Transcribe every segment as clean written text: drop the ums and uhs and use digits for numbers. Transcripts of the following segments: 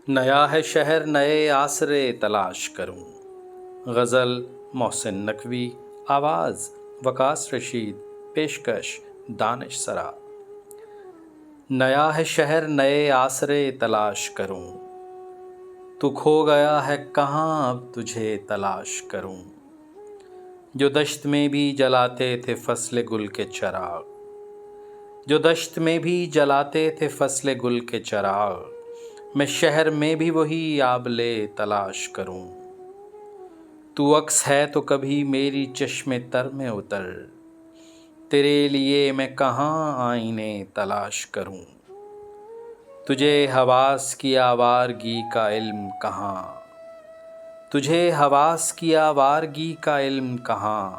نیا ہے شہر نئے آسرے تلاش کروں۔ غزل محسن نقوی، آواز وقاص رشید، پیشکش دانش سرا۔ نیا ہے شہر نئے آسرے تلاش کروں، تو کھو گیا ہے کہاں اب تجھے تلاش کروں۔ جو دشت میں بھی جلاتے تھے فصل گل کے چراغ، جو دشت میں بھی جلاتے تھے فصل گل کے چراغ، میں شہر میں بھی وہی آبلے تلاش کروں۔ تو عکس ہے تو کبھی میری چشم تر میں اتر، تیرے لیے میں کہاں آئینے تلاش کروں۔ تجھے حواس کی آوارگی کا علم کہاں، تجھے حواس کی آوارگی کا علم کہاں،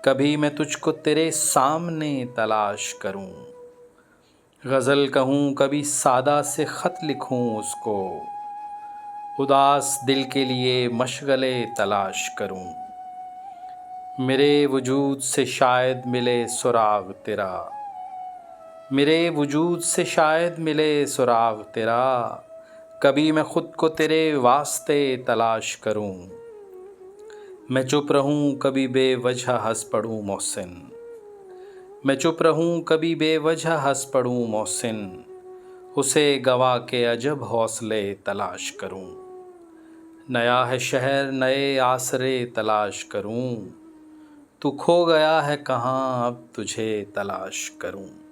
کبھی میں تجھ کو تیرے سامنے تلاش کروں۔ غزل کہوں کبھی سادہ سے خط لکھوں اس کو، اداس دل کے لیے مشغلے تلاش کروں۔ میرے وجود سے شاید ملے سراغ تیرا، میرے وجود سے شاید ملے سراغ تیرا، کبھی میں خود کو تیرے واسطے تلاش کروں۔ میں چپ رہوں کبھی بے وجہ ہنس پڑوں محسن، میں چپ رہوں کبھی بے وجہ ہنس پڑوں محسن، اسے گوا کے عجب حوصلے تلاش کروں۔ نیا ہے شہر نئے آسرے تلاش کروں، تو کھو گیا ہے کہاں اب تجھے تلاش کروں۔